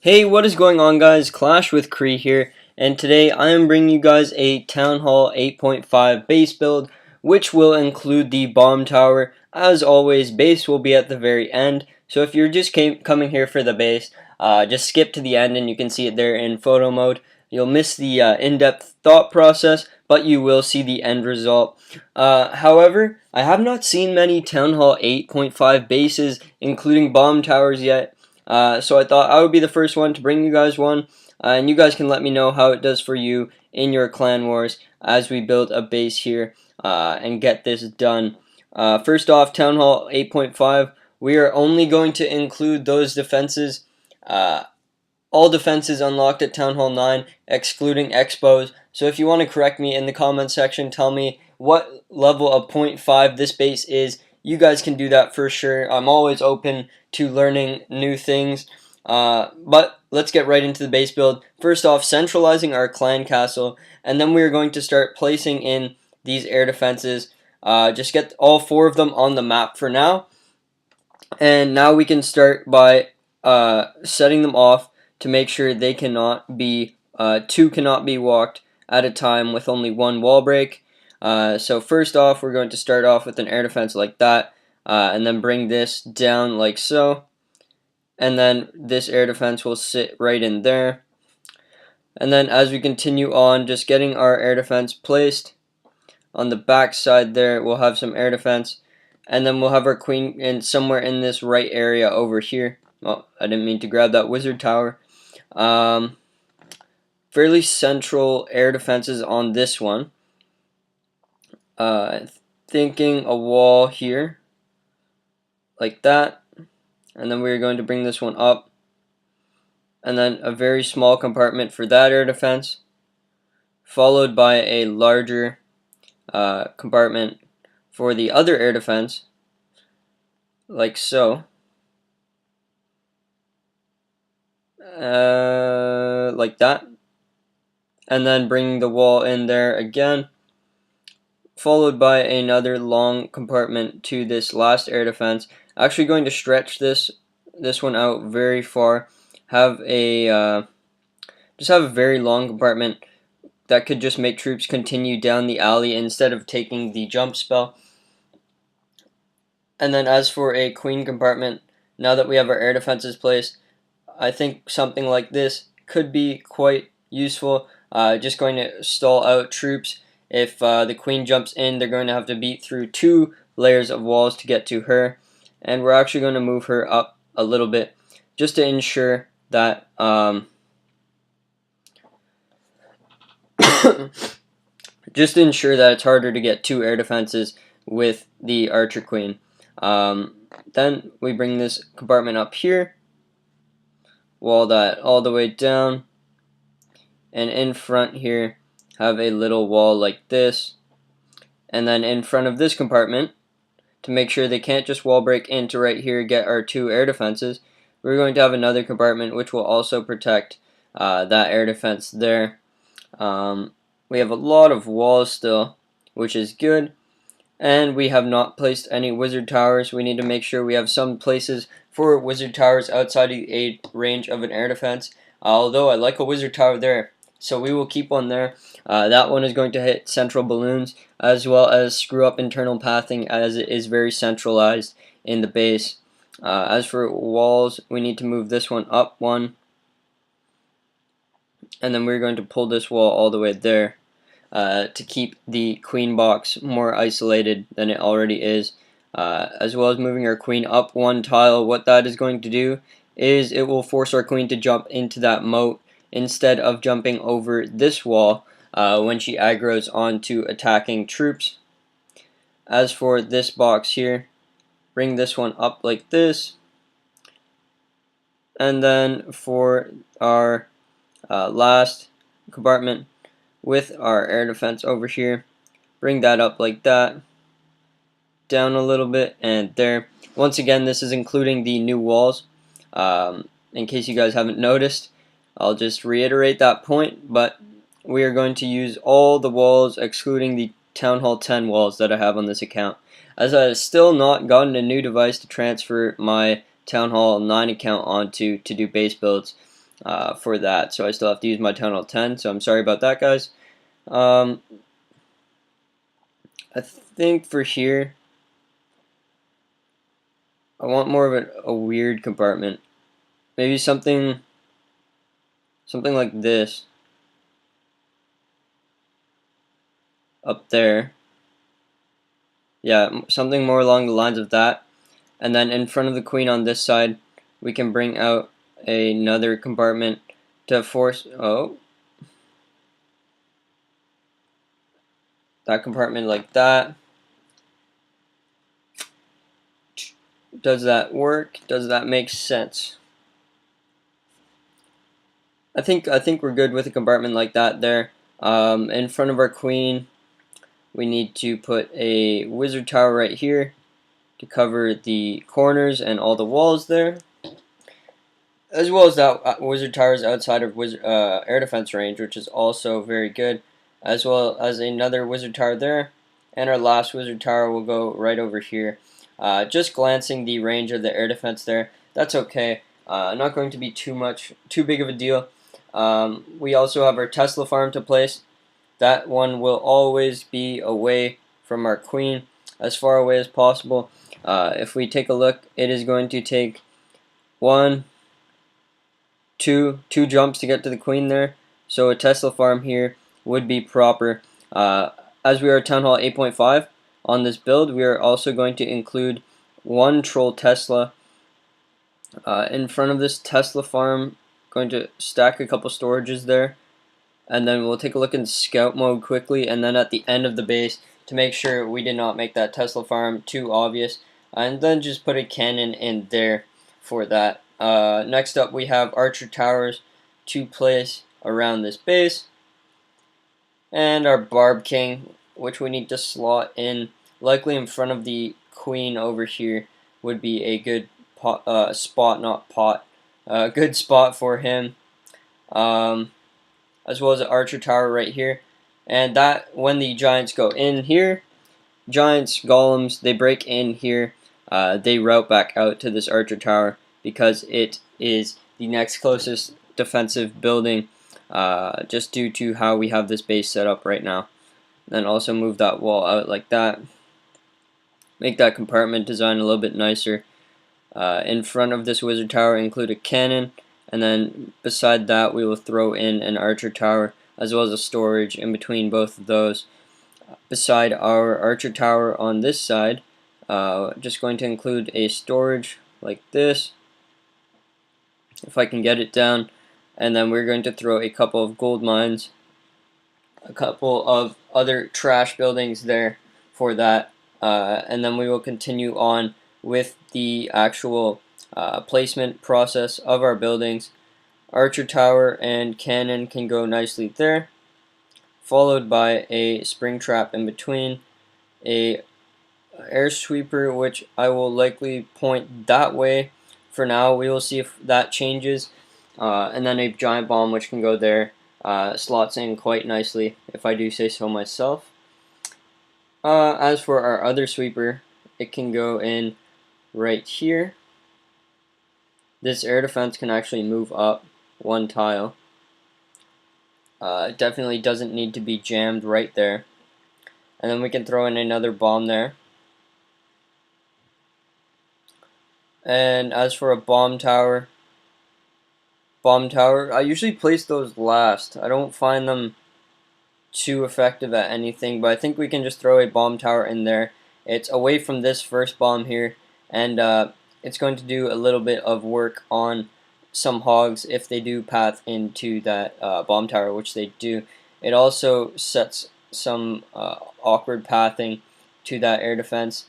Hey, what is going on, guys? Clash with Cree here, and today I am bringing you guys a Town Hall 8.5 base build, which will include the bomb tower. As always, base will be at the very end, so if you're just coming here for the base, just skip to the end and you can see it there in photo mode. You'll miss the in-depth thought process, but you will see the end result. However, I have not seen many Town Hall 8.5 bases, including bomb towers yet. So I thought I would be the first one to bring you guys one, and you guys can let me know how it does for you in your clan wars as we build a base here and get this done. First off, Town Hall 8.5, we are only going to include those defenses, all defenses unlocked at Town Hall 9, excluding expos. So if you want to correct me in the comment section, tell me what level of 0.5 this base is. You guys can do that for sure. I'm always open to learning new things. But let's get right into the base build. First off, centralizing our clan castle, and then we're going to start placing in these air defenses. Just get all 4 of them on the map for now. And now we can start by setting them off to make sure they cannot be, 2 cannot be walked at a time with only 1 wall break. So first off, we're going to start off with an air defense like that, and then bring this down like so. And then this air defense will sit right in there. And then as we continue on, just getting our air defense placed on the back side there, we'll have some air defense. And then we'll have our queen in somewhere in this right area over here. Oh, I didn't mean to grab that wizard tower. Fairly central air defenses on this one. Thinking a wall here, like that. And then we're going to bring this one up. And then a very small compartment for that air defense, followed by a larger compartment for the other air defense, like so. Like that. And then bringing the wall in there again, followed by another long compartment to this last air defense. Actually going to stretch this one out very far. Have a just have a very long compartment that could just make troops continue down the alley instead of taking the jump spell. And then as for a queen compartment, now that we have our air defenses placed, I think something like this could be quite useful. Just going to stall out troops. If the queen jumps in, they're going to have to beat through 2 layers of walls to get to her. And we're actually going to move her up a little bit just to ensure that it's harder to get 2 air defenses with the archer queen. Then we bring this compartment up here, wall that all the way down, and in front here have a little wall like this. And then in front of this compartment, to make sure they can't just wall break into right here, get our 2 air defenses, we're going to have another compartment which will also protect that air defense there. We have a lot of walls still, which is good. And we have not placed any wizard towers. We need to make sure we have some places for wizard towers outside of the range of an air defense. Although I like a wizard tower there, so we will keep one there. That one is going to hit central balloons, as well as screw up internal pathing, as it is very centralized in the base. As for walls, we need to move this one up 1. And then we're going to pull this wall all the way there. To keep the queen box more isolated than it already is, as well as moving our queen up 1 tile. What that is going to do is it will force our queen to jump into that moat instead of jumping over this wall when she aggroes onto attacking troops. As for this box here, bring this one up like this, and then for our last compartment with our air defense over here, bring that up like that, down a little bit, and there. Once again, this is including the new walls. In case you guys haven't noticed, I'll just reiterate that point, but we are going to use all the walls excluding the Town Hall 10 walls that I have on this account, as I have still not gotten a new device to transfer my Town Hall 9 account onto to do base builds. for that. So I still have to use my Town Hall 10. So I'm sorry about that, guys. I think for here, I want more of a weird compartment. Maybe something like this up there. Yeah, something more along the lines of that. And then in front of the queen on this side, we can bring out another compartment to force, that compartment like that. Does that work? Does that make sense? I think we're good with a compartment like that there. In front of our queen, we need to put a wizard tower right here to cover the corners and all the walls there, as well as that wizard towers outside of air defense range, which is also very good, as well as another wizard tower there, and our last wizard tower will go right over here. Just glancing the range of the air defense there, that's okay. Not going to be too big of a deal. We also have our Tesla farm to place. That one will always be away from our queen, as far away as possible. If we take a look, it is going to take two jumps to get to the queen there. So a Tesla farm here would be proper. As we are Town Hall 8.5 on this build, we are also going to include one troll Tesla in front of this Tesla farm. Going to stack a couple storages there, and then we'll take a look in scout mode quickly, and then at the end of the base to make sure we did not make that Tesla farm too obvious, and then just put a cannon in there for that. Next up, we have archer towers to place around this base, and our barb king, which we need to slot in likely in front of the queen over here, would be a good spot, not pot, good spot for him, as well as an archer tower right here. And that when the giants go in here, giants, golems, they break in here, they route back out to this archer tower because it is the next closest defensive building, just due to how we have this base set up right now. Then also move that wall out like that. Make that compartment design a little bit nicer. In front of this wizard tower, include a cannon, and then beside that we will throw in an archer tower as well as a storage in between both of those. Beside our archer tower on this side, just going to include a storage like this, if I can get it down, and then we're going to throw a couple of gold mines, a couple of other trash buildings there for that, and then we will continue on with the actual placement process of our buildings. Archer tower and cannon can go nicely there, followed by a spring trap in between, a air sweeper, which I will likely point that way for now. We will see if that changes, and then a giant bomb which can go there. Slots in quite nicely, if I do say so myself. As for our other sweeper, it can go in right here. This air defense can actually move up one tile. It definitely doesn't need to be jammed right there. And then we can throw in another bomb there. And as for a bomb tower, I usually place those last. I don't find them too effective at anything, but I think we can just throw a bomb tower in there. It's away from this first bomb here, and it's going to do a little bit of work on some hogs if they do path into that bomb tower, which they do. It also sets some awkward pathing to that air defense.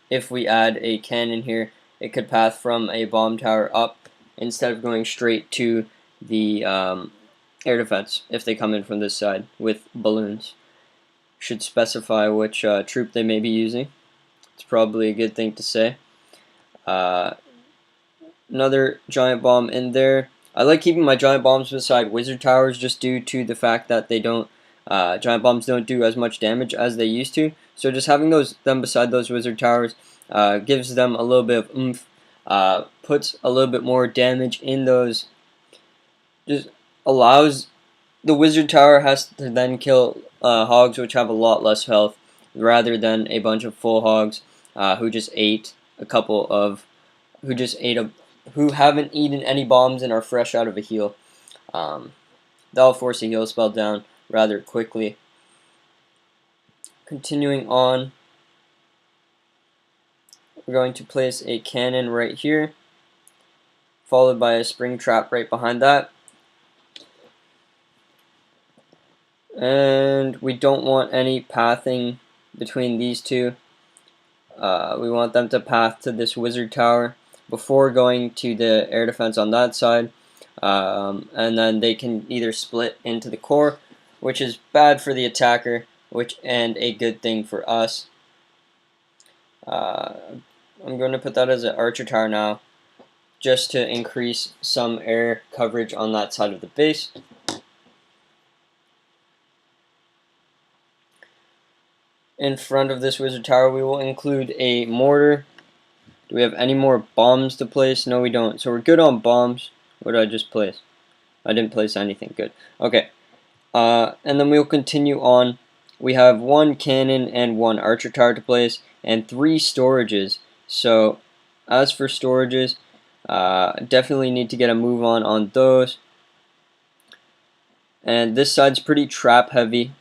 If we add a cannon here, it could path from a bomb tower up instead of going straight to the air defense if they come in from this side with balloons. Should specify which troop they may be using. It's probably a good thing to say. Another giant bomb in there. I like keeping my giant bombs beside wizard towers just due to the fact that they don't giant bombs don't do as much damage as they used to. So just having them beside those wizard towers gives them a little bit of oomph puts a little bit more damage in those, just allows the wizard tower has to then kill hogs which have a lot less health, rather than a bunch of full hogs who just ate a couple of who just ate a who haven't eaten any bombs and are fresh out of a heal. That'll force a heal spell down rather quickly. Continuing on, we're going to place a cannon right here, followed by a spring trap right behind that. And we don't want any pathing between these two. We want them to path to this wizard tower before going to the air defense on that side. And then they can either split into the core, which is bad for the attacker, and a good thing for us. I'm going to put that as an archer tower now, just to increase some air coverage on that side of the base. In front of this wizard tower, we will include a mortar. Do we have any more bombs to place? No, we don't. So we're good on bombs. What did I just place? I didn't place anything. Good. Okay. And then we'll continue on. We have one cannon and one archer tower to place, and 3 storages. So, as for storages, definitely need to get a move on those. And this side's pretty trap heavy,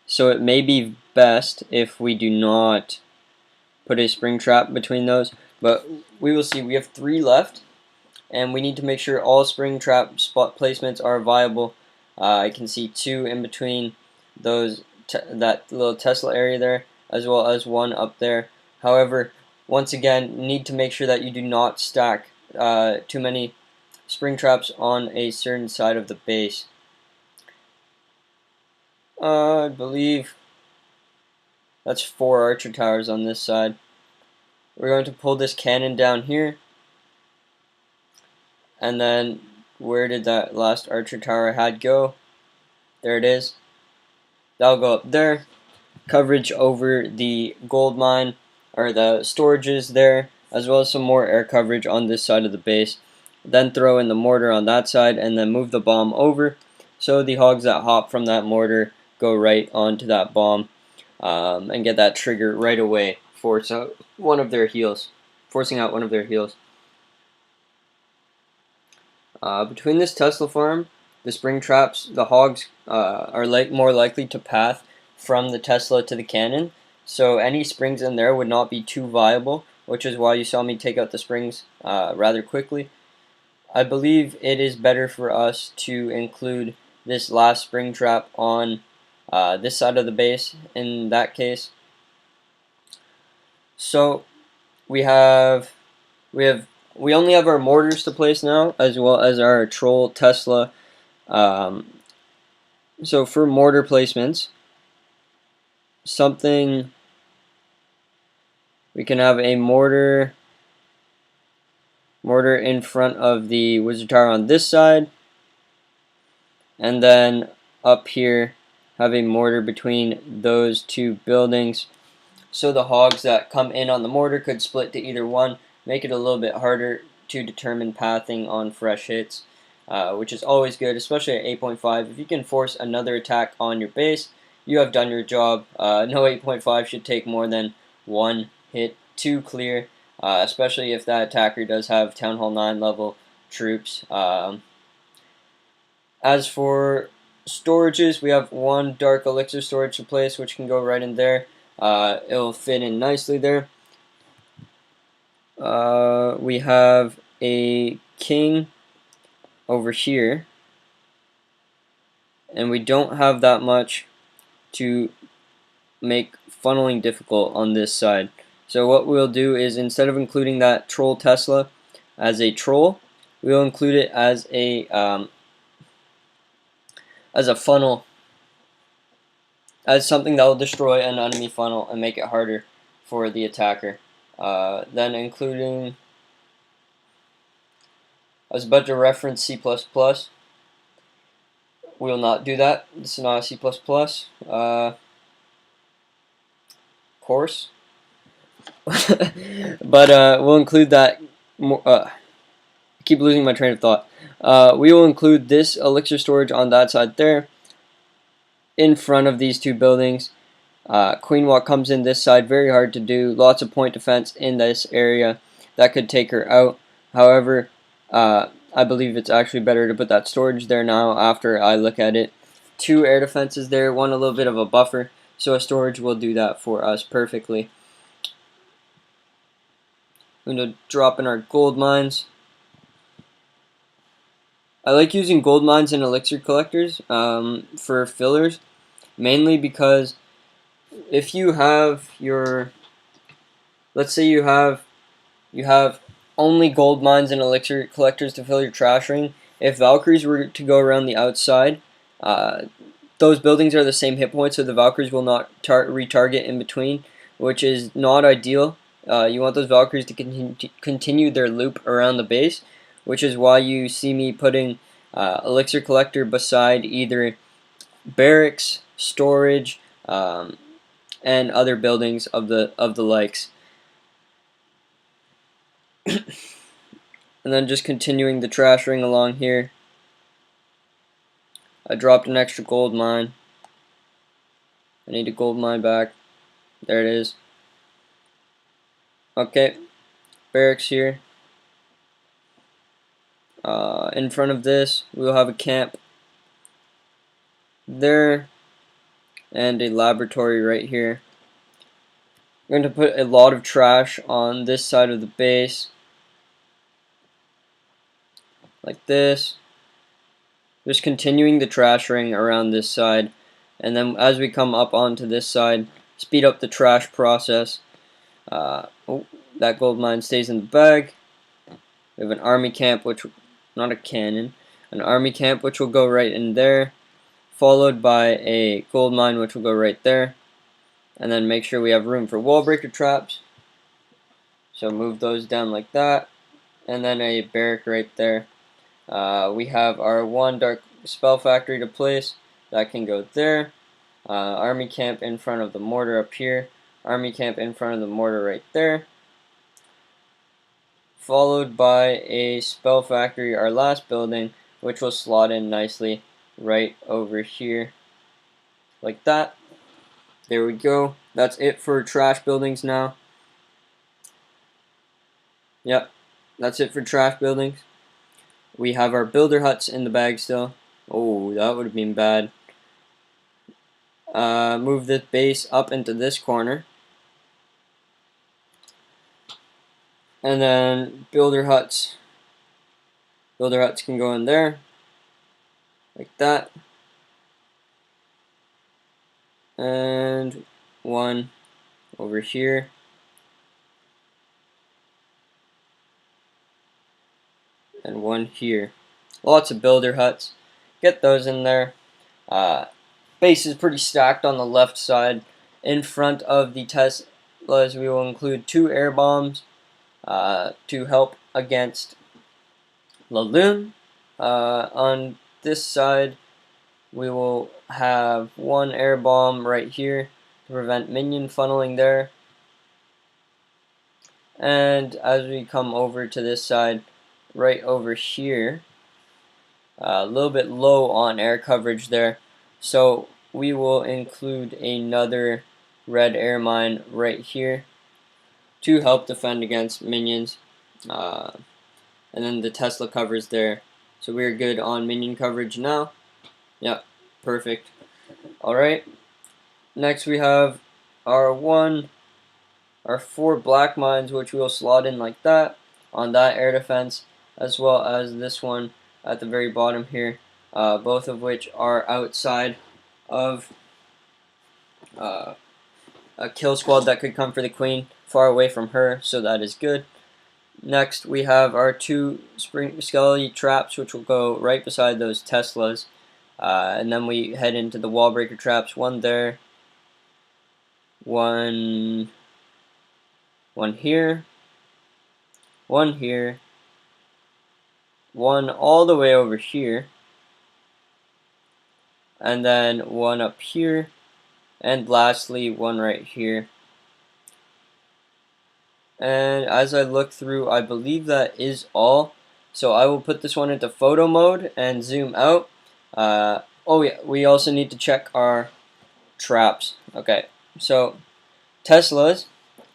so it may be best if we do not put a spring trap between those. But we will see. We have 3 left, and we need to make sure all spring trap spot placements are viable. I can see 2 in between those that little Tesla area there, as well as 1 up there. However, once again, need to make sure that you do not stack too many spring traps on a certain side of the base. I believe that's 4 archer towers on this side. We're going to pull this cannon down here, and then where did that last archer tower I had go? There it is. That'll go up there. Coverage over the gold mine, or the storages there, as well as some more air coverage on this side of the base. Then throw in the mortar on that side, and then move the bomb over, so the hogs that hop from that mortar go right onto that bomb, and get that trigger right away, forcing out one of their heals. Between this Tesla farm, the spring traps, the hogs are more likely to path from the Tesla to the cannon, so any springs in there would not be too viable, which is why you saw me take out the springs rather quickly. I believe it is better for us to include this last spring trap on this side of the base in that case. So we only have our mortars to place now, as well as our troll Tesla. So for mortar placements, we can have a mortar in front of the wizard tower on this side, and then up here have a mortar between those 2 buildings, so the hogs that come in on the mortar could split to either one, make it a little bit harder to determine pathing on fresh hits, which is always good, especially at 8.5. If you can force another attack on your base, you have done your job. No 8.5 should take more than 1 hit to clear, especially if that attacker does have Town Hall 9 level troops. As for storages, we have 1 dark elixir storage to place, which can go right in there. It'll fit in nicely there. We have a king over here, and we don't have that much to make funneling difficult on this side. So what we'll do is, instead of including that troll Tesla as a troll, we'll include it as a funnel, as something that will destroy an enemy funnel and make it harder for the attacker. Then including, I was about to reference C++. We will not do that. This is not a C++ course. But we'll include that. I keep losing my train of thought. We will include this elixir storage on that side there, in front of these two buildings. Queen walk comes in this side, very hard to do. Lots of point defense in this area that could take her out. However, I believe it's actually better to put that storage there now after I look at it. Two air defenses there, one a little bit of a buffer, so a storage will do that for us perfectly. I'm going to drop in our gold mines. I like using gold mines and elixir collectors for fillers, mainly because if you have your, let's say you have only gold mines and elixir collectors to fill your trash ring. If Valkyries were to go around the outside, those buildings are the same hit points, so the Valkyries will not retarget in between, which is not ideal. You want those Valkyries to continue their loop around the base, which is why you see me putting elixir collector beside either barracks, storage, and other buildings of the likes. And then just continuing the trash ring along here. I dropped an extra gold mine. I need a gold mine back. There it is. Okay, barracks here. In front of this, we'll have a camp there and a laboratory right here. I'm going to put a lot of trash on this side of the base, like this. Just continuing the trash ring around this side, and then as we come up onto this side, speed up the trash process. Oh, that gold mine stays in the bag. We have an army camp, which, not a cannon, an army camp which will go right in there, followed by a gold mine which will go right there, and then make sure we have room for wall breaker traps. So move those down like that, and then a barrack right there. We have our one dark spell factory to place, that can go there. Army camp in front of the mortar up here, army camp in front of the mortar right there, followed by a spell factory, our last building, which will slot in nicely right over here, like that. There we go. That's it for trash buildings now. Yep, that's it for trash buildings. We have our builder huts in the bag still. Oh, that would have been bad. Move this base up into this corner. And then builder huts. Builder huts can go in there, like that. And one over here. And one here. Lots of builder huts. Get those in there. Base is pretty stacked on the left side. In front of the Teslas, we will include 2 air bombs to help against Laloon. On this side, we will have 1 air bomb right here to prevent minion funneling there. And as we come over to this side, right over here, a little bit low on air coverage there, so we will include another red air mine right here to help defend against minions. And then the Tesla covers there, so we're good on minion coverage now. Yep, perfect. Alright, next we have our 4 black mines, which we'll slot in like that on that air defense, as well as this one at the very bottom here, both of which are outside of a kill squad that could come for the queen, far away from her, so that is good. Next, we have our 2 spring skelly traps, which will go right beside those Teslas, and then we head into the wall breaker traps. One there, one here, one here, one all the way over here, and then one up here, and lastly one right here. And as I look through, I believe that is all. So I will put this one into photo mode and zoom out. Oh yeah, we also need to check our traps. Okay, so Teslas,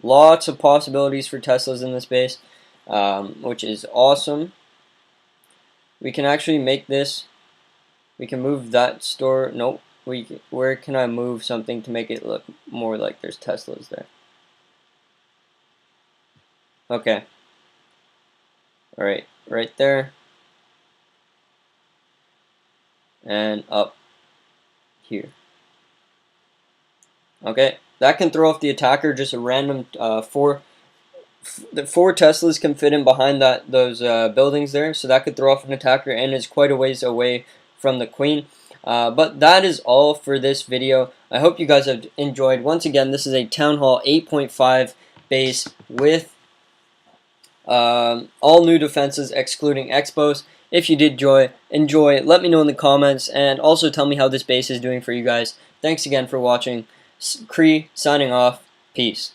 lots of possibilities for Teslas in this base, which is awesome. We can actually make this. We can move that store. Nope. Where can I move something to make it look more like there's Teslas there? Okay. All right, right there, and up here. Okay, that can throw off the attacker. Just a random the four Teslas can fit in behind those buildings there, so that could throw off an attacker and is quite a ways away from the queen. But that is all for this video. I hope you guys have enjoyed. Once again, this is a Town Hall 8.5 base with all new defenses excluding Expos. If you did enjoy, let me know in the comments, and also tell me how this base is doing for you guys. Thanks again for watching. Cree signing off. Peace.